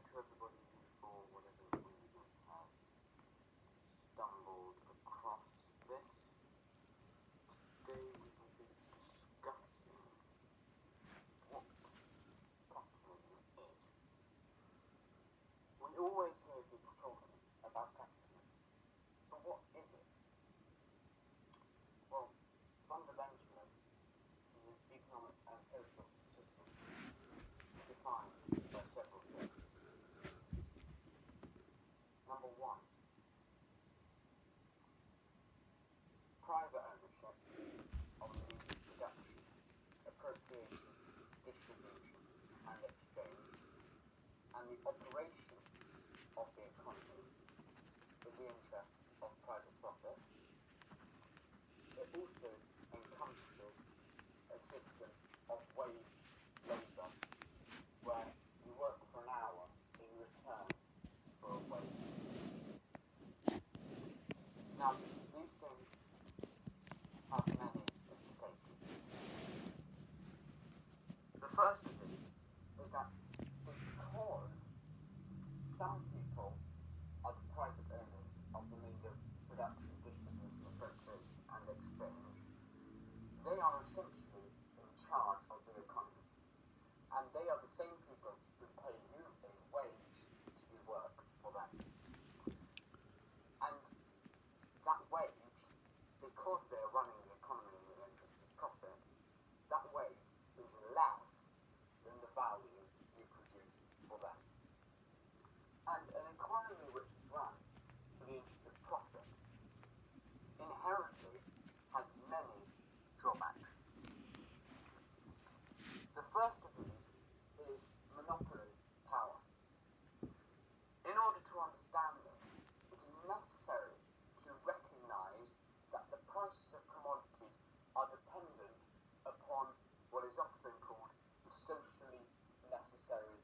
to everybody who, for whatever reason, has stumbled across this. Today we will be discussing what capitalism is. We always hear people talking about capitalism, but what is it? Well, fundamentally, it is an economic and social system defined by several things. Number one, private ownership of the means of production, appropriation, distribution, and exchange, and the operation of the economy in the interest of private profit. It also encompasses a system of wage labour, where you work for an hour in return for a wage. Now, these things have many implications. The first of these is that because some people are the private owners of the means of production, distribution, appropriation, and exchange, they are essentially in charge of the economy. And they are the same people who pay you a wage to do work for them. And that wage, because they are running the economy in the interest of profit, that wage is less than the value you produce for them. And an economy which is run for the interest of profit inherently has many drawbacks. The first of these is monopoly power. In order to understand this, it is necessary to recognise that the prices of commodities are dependent upon what is often called the socially necessary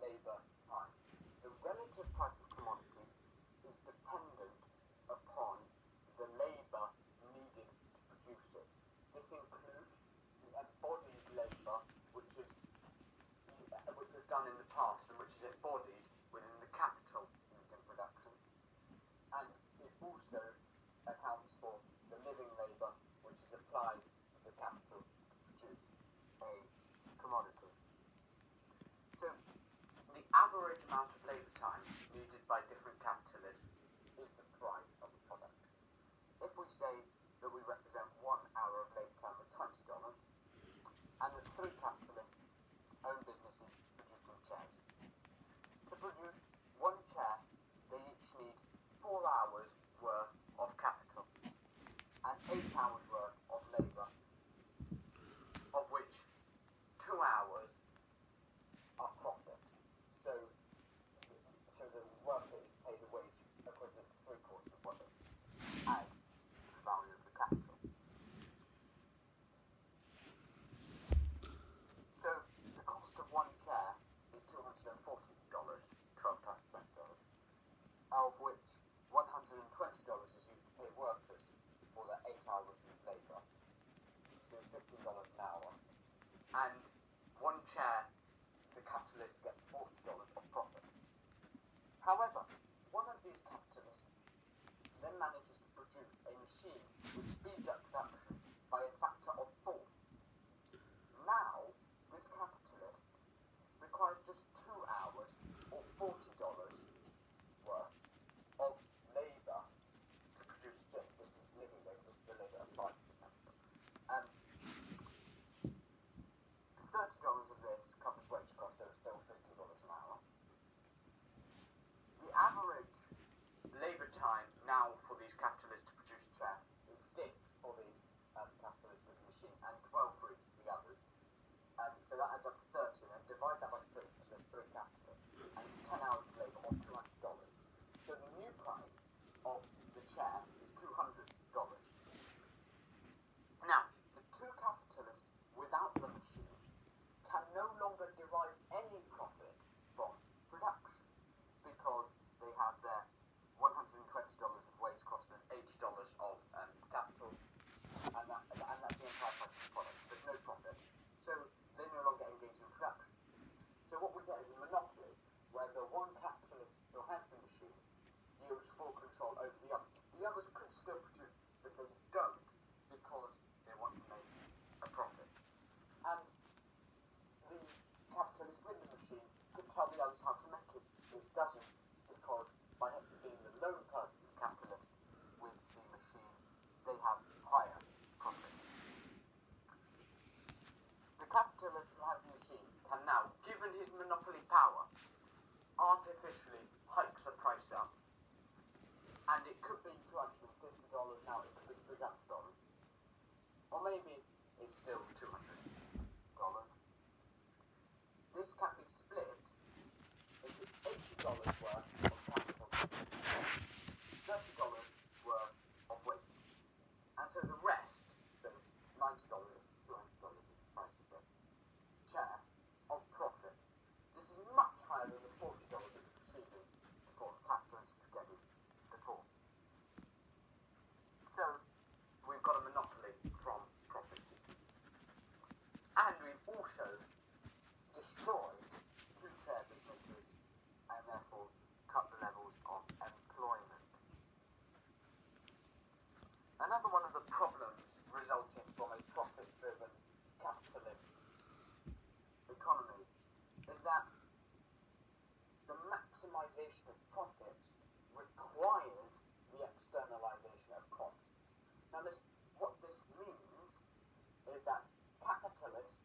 labour time. The relative price of commodities is dependent upon the labour needed to produce it. This includes the embodied labour which was done in the past and which is embodied within the capital used in production, and it also accounts for the living labour which is applied to the capital to produce a commodity. So the average amount of labour time needed by different capitalists is the price of the product. If we say that we represent 1 hour of labour time with $20, and that 3 capitalists own businesses producing chairs. To produce 1 chair, they each need 4 hours worth of capital and 8 hours worth of labour, of which 2 hours are profit. So the worker is paid a wage equivalent to 3/4 of what they add to the value of the capital. So the cost of 1 chair is $240, 12 times $20, of which $120 is used to pay workers for their 8 hours of labour, so $15 an hour, and 1 chair, the capitalist gets $40 of profit. However, one of these capitalists then manages to produce a machine which speeds up production by a factor of 4. Now, this capitalist requires just 2 hours or $40 worth of labour to produce just this is living labour, this is the labour applied to the capital. $30 of this covers wage costs, so it's still $15 an hour. The average labour time now for these capitalists to produce a chair is full control over the others. The others could still produce, but they don't because they want to make a profit. And the capitalist with the machine could tell the others how to make it. It doesn't, because by being the lone person, the capitalist with the machine, they have higher profits. The capitalist who has the machine can now, given his monopoly power, artificially hike the price up. And it could be $250 now, it could be $300. Or maybe it's still $200. This can be split into $80 worth of capital, $30 worth of waste. And so the rest, so $90, $200 is the price of the share of profit. This is much higher than the $40 it was receiving before the capitalists could get it before. So we've got a monopoly from profit seeking. And we've also destroyed two-tier businesses and therefore cut the levels of employment. Another one of the problems resulting from a profit-driven capitalist economy is that the maximization of profits requires the externalization of costs. Now, what this means is that capitalists,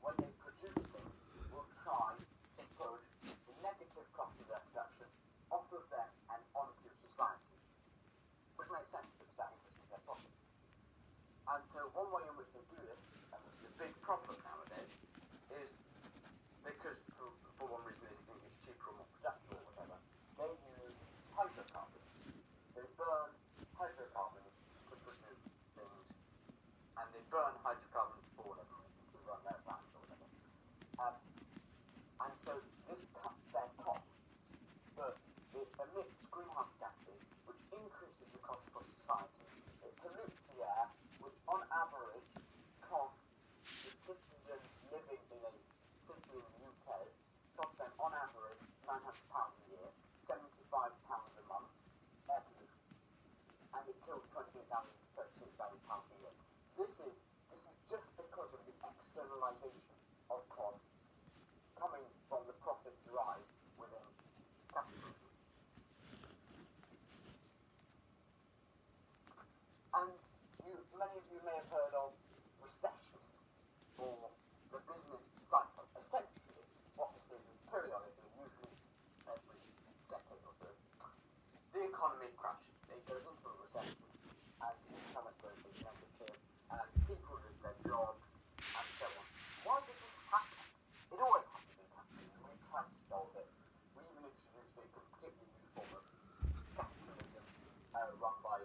when they produce things, will try to push the negative cost of their production off of them and onto society, which makes sense because that increases their profit. And so one way in which they do this, and this is a big problem nowadays, is because for one reason they think it's cheaper or more productive or whatever, they use hydrocarbons. They burn hydrocarbons to produce things, and they burn hydrocarbons for whatever reason, to run their plants or whatever. And so this cuts their costs, but it emits greenhouse gases, which increases the cost for society. It pollutes the air, which on average costs the citizens living in a city in the UK, costs them on average £900 a year, £75 a month, air pollution. And it kills 28,000 to 36,000 pounds a year. This is just because of the externalization of costs coming from the profit drive within capitalism. And many of you may have heard of recessions or the business cycle. Essentially, what this is periodically, usually every decade or so, the economy crashes. It goes into a recession, and income growth is negative, and people lose their jobs, and so on. Why does this happen? It always happens in capitalism. We've tried to solve it. We even introduced a completely new form of capitalism run by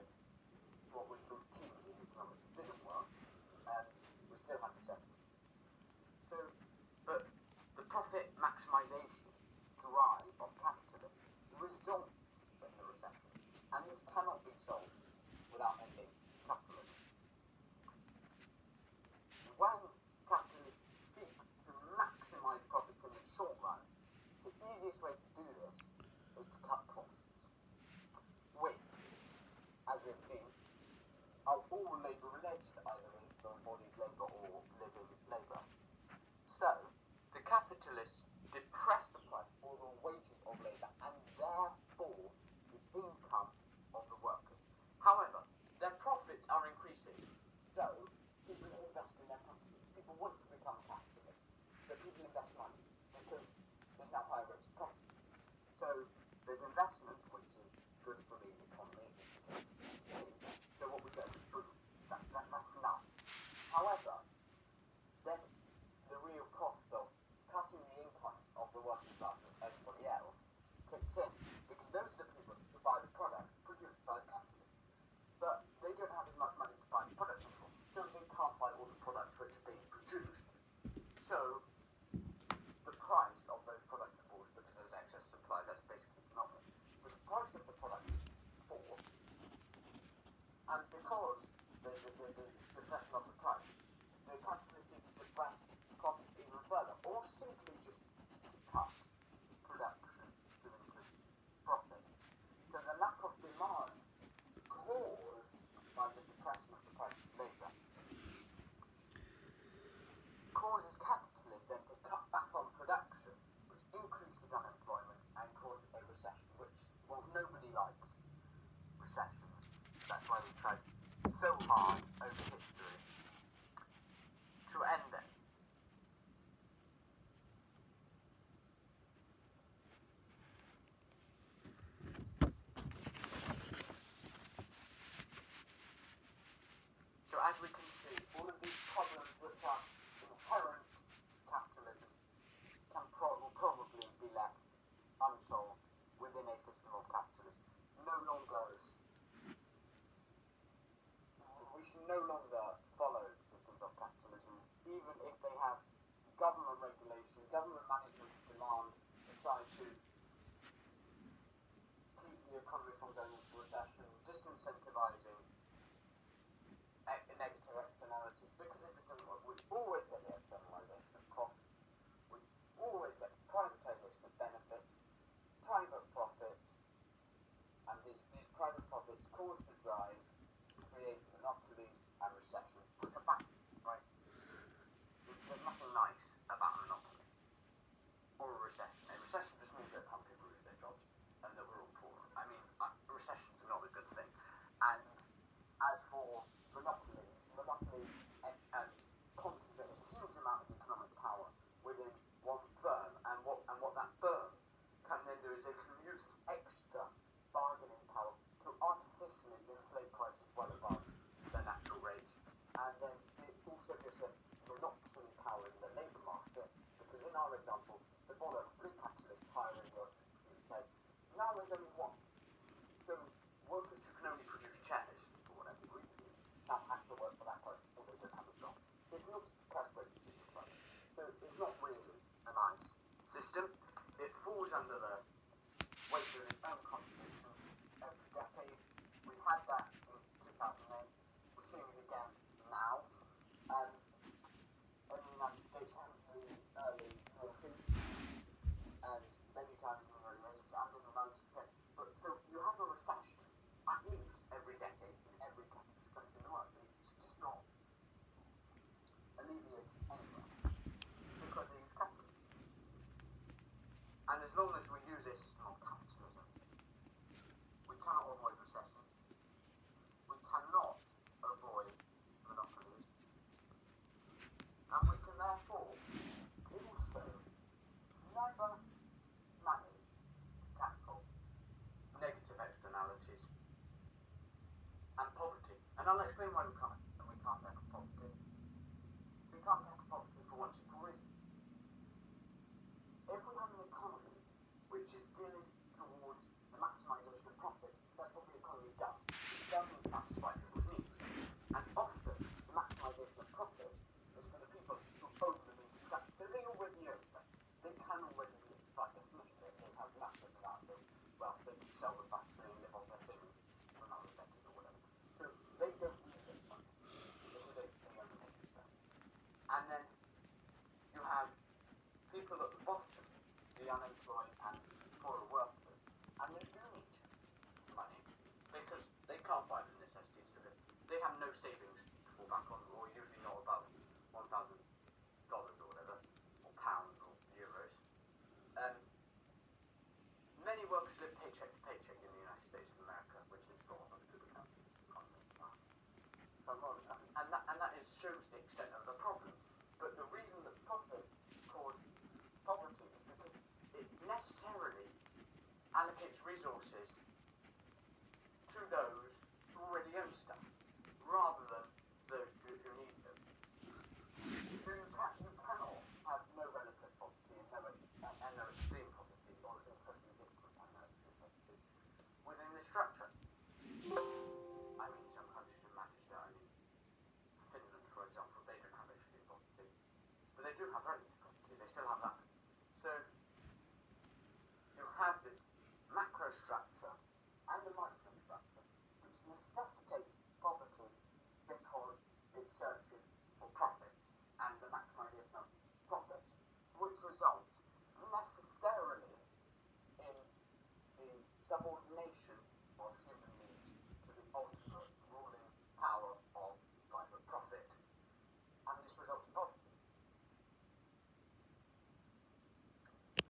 what we called Keynesian economics. It didn't work, and we still have recession. So, but the profit maximization drive of capitalists results in the recession, and this cannot be solved without ending capitalism. When capitalists seek to maximize profits in the short run, the easiest way to do this is to cut costs, which, as we've seen, are all labour related, either as embodied labour or living labour. So, the capitalists depress the price or the wages of labour and therefore the income of the workers. However, their profits are increasing, so people invest in their companies. People want to become capitalists, so people invest money because there's now higher rates of profit. So there's investment, which is good for the economy. So what we get is boom. That's enough. However, then the real cost of cutting the incomes of the working class and everybody else kicks in, because those are the people who buy the product produced by the capitalists. But they don't have as much money to buy the product anymore, so they can't buy all the products which are being produced. So the price of those products falls because there's excess supply. That's basically economics. So the price of the product falls, and because there's a depression of the price, the capitalists seek to depress profits even further, or simply just to cut production to increase profit. So the lack of so hard over history to end it. So as we can see, all of these problems which are inherent to capitalism will probably be left unsolved within a system of capitalism. We should no longer follow systems of capitalism, even if they have government regulation, government management demand to try to keep the economy from going into recession, disincentivizing negative externalities, because it just doesn't work. We always get the externalization of costs. We always get privatization of benefits, private profits, and these private profits cause the drive to create monopolies and recession, which are bad, right? There's nothing nice about a monopoly or a recession. A recession just means that some people lose their jobs and that we're all poor. I mean, recessions are not a good thing. And as for monopolies concentrate a huge amount of economic power within one firm, and what that firm can then do is they can use this extra bargaining power to artificially inflate prices well above the natural rate, and then it also gives them monopoly power in the labour market, because in our example, before there were 3 capitalists hiring workers to produce chairs, now there's only 1. So workers who can only produce chairs, for whatever reason, now have to work for that price before they don't have a job. It's not price wages system, so it's not really a nice system. It falls under the weight of its own contribution every decade. We had that in 2008. We're seeing it again now. In the United States and the early 40s, and many times in the early 80s and in the 90s again. But so you have a recession at least every decade in every capitalist country in the world. It's just not alleviated anywhere because they use capitalism. And as long as we use a system of capitalism, we cannot avoid recession. We cannot avoid monopolies. And we can therefore also never manage to tackle negative externalities and poverty. And I'll explain why we can't tackle poverty. We can't tackle poverty for one simple reason. If we have an economy which is geared towards the maximisation of profit, that's what the economy does. It doesn't satisfy people's needs. And often, the maximisation of profit is for the people who own the means of production. So they already own stuff. They can already live, by definition, they have massive amounts of wealth. They can sell the factory and live off their savings for another decade or whatever. So they don't need this money. This is a undertaking stuff. And then you have people at the bottom, the unemployed and poorer workers, and they do need money because they can't buy the necessities to live. They have no savings to fall back on, or usually not above $1,000 or whatever, or pounds or euros. Many workers live paycheck to paycheck in the United States of America, which is not a good economy. And that shows the extent of the problem. But the reason that profit causes poverty is because it necessarily allocates resources to those who already own stuff, rather than those who need them. So you cannot have no relative poverty and no extreme poverty, or incredibly difficult and no extreme poverty within the structure. I mean, some countries have managed that. I mean, Finland, for example, they don't have extreme poverty, but they do have relative poverty. They still have that. So you have this macro structure and the micro structure, which necessitates poverty because it searches for profits and the maximisation of profits, which results necessarily in the subordination